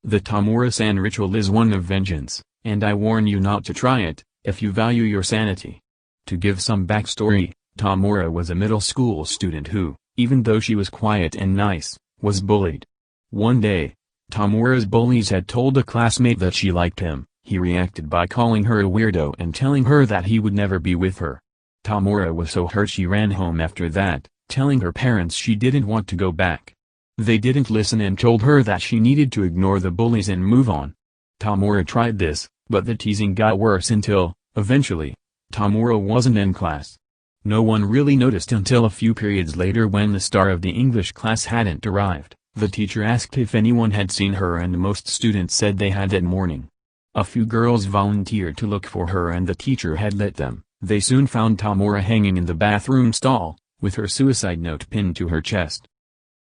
The Tamura-San ritual is one of vengeance, and I warn you not to try it, if you value your sanity. To give some backstory, Tamura was a middle school student who, even though she was quiet and nice, was bullied. One day, Tamura's bullies had told a classmate that she liked him. He reacted by calling her a weirdo and telling her that he would never be with her. Tamura was so hurt she ran home after that, telling her parents she didn't want to go back. They didn't listen and told her that she needed to ignore the bullies and move on. Tamura tried this, but the teasing got worse until, eventually, Tamura wasn't in class. No one really noticed until a few periods later when the star of the English class hadn't arrived. The teacher asked if anyone had seen her and most students said they had that morning. A few girls volunteered to look for her and the teacher had let them. They soon found Tamura hanging in the bathroom stall, with her suicide note pinned to her chest.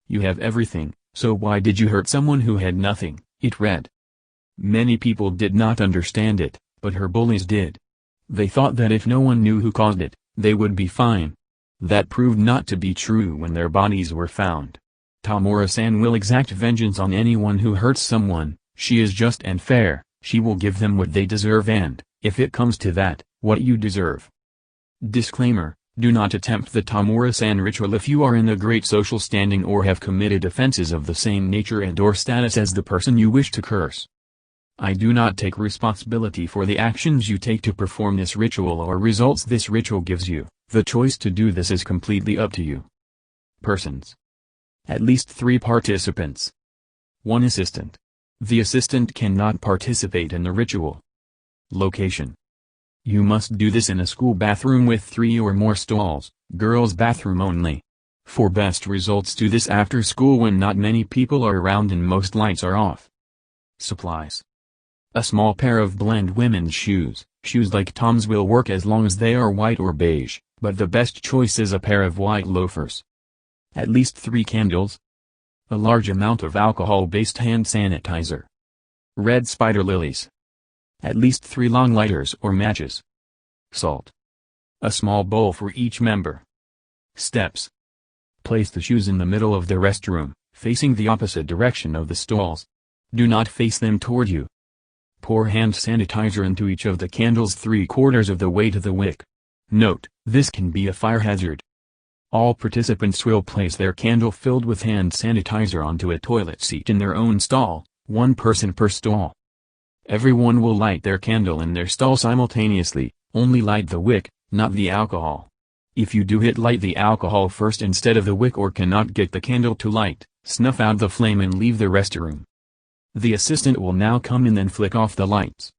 "You have everything, so why did you hurt someone who had nothing?" it read. Many people did not understand it, but her bullies did. They thought that if no one knew who caused it, they would be fine. That proved not to be true when their bodies were found. Tamura-san will exact vengeance on anyone who hurts someone. She is just and fair. She will give them what they deserve and, if it comes to that, what you deserve. Disclaimer: do not attempt the Tamura-San ritual if you are in a great social standing or have committed offenses of the same nature and/or status as the person you wish to curse. I do not take responsibility for the actions you take to perform this ritual or results this ritual gives you. The choice to do this is completely up to you. Persons: at least 3 participants. 1 assistant. The assistant cannot participate in the ritual. Location: you must do this in a school bathroom with 3 or more stalls, girls' bathroom only. For best results, do this after school when not many people are around and most lights are off. Supplies: a small pair of blend women's shoes. Shoes like Tom's will work as long as they are white or beige, but the best choice is a pair of white loafers. At least 3 candles. A large amount of alcohol-based hand sanitizer. Red spider lilies. At least 3 long lighters or matches. Salt. A small bowl for each member. Steps: place the shoes in the middle of the restroom, facing the opposite direction of the stalls. Do not face them toward you. Pour hand sanitizer into each of the candles 3/4 of the way to the wick. Note: this can be a fire hazard. All participants will place their candle filled with hand sanitizer onto a toilet seat in their own stall, 1 person per stall. Everyone will light their candle in their stall simultaneously, only light the wick, not the alcohol. If you do light the alcohol first instead of the wick or cannot get the candle to light, snuff out the flame and leave the restroom. The assistant will now come in and flick off the lights.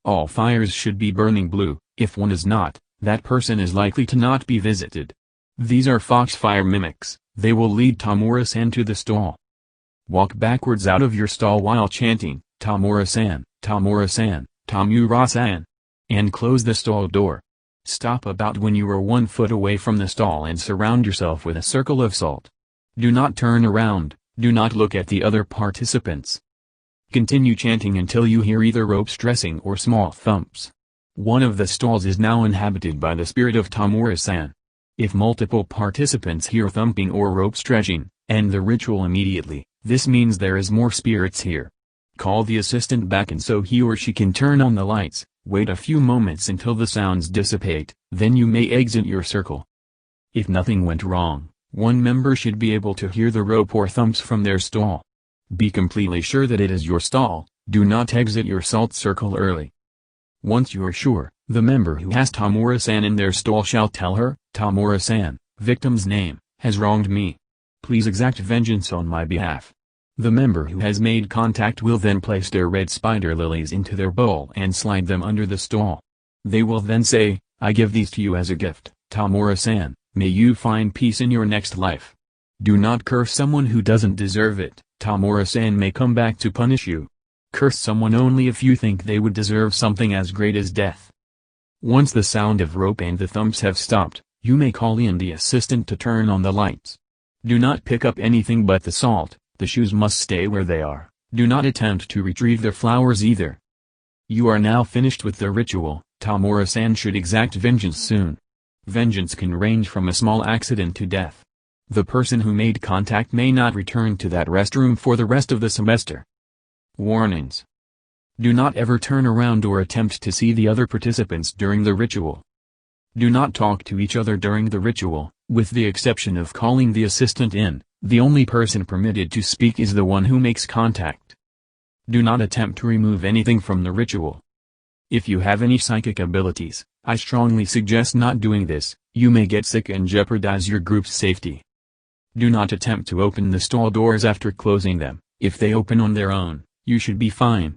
All fires should be burning blue. If one is not, that person is likely to not be visited. These are foxfire mimics. They will lead Tamura-san to the stall. Walk backwards out of your stall while chanting, Tamura-san, Tamura-san, Tamura-san, and close the stall door. Stop about when you are 1 foot away from the stall and surround yourself with a circle of salt. Do not turn around, do not look at the other participants. Continue chanting until you hear either rope stressing or small thumps. One of the stalls is now inhabited by the spirit of Tamura-san. If multiple participants hear thumping or rope stretching, end the ritual immediately. This means there is more spirits here. Call the assistant back and so he or she can turn on the lights. Wait a few moments until the sounds dissipate, then you may exit your circle. If nothing went wrong, 1 member should be able to hear the rope or thumps from their stall. Be completely sure that it is your stall. Do not exit your salt circle early. Once you are sure, the member who has Tamura-san in their stall shall tell her, Tamura-san, victim's name, has wronged me. Please exact vengeance on my behalf. The member who has made contact will then place their red spider lilies into their bowl and slide them under the stall. They will then say, I give these to you as a gift, Tamura-san, may you find peace in your next life. Do not curse someone who doesn't deserve it. Tamura-san may come back to punish you. Curse someone only if you think they would deserve something as great as death. Once the sound of rope and the thumps have stopped, you may call in the assistant to turn on the lights. Do not pick up anything but the salt. The shoes must stay where they are. Do not attempt to retrieve the flowers either. You are now finished with the ritual. Tamura-san should exact vengeance soon. Vengeance can range from a small accident to death. The person who made contact may not return to that restroom for the rest of the semester. Warnings. Do not ever turn around or attempt to see the other participants during the ritual. Do not talk to each other during the ritual, with the exception of calling the assistant in. The only person permitted to speak is the one who makes contact. Do not attempt to remove anything from the ritual. If you have any psychic abilities, I strongly suggest not doing this. You may get sick and jeopardize your group's safety. Do not attempt to open the stall doors after closing them. If they open on their own, you should be fine.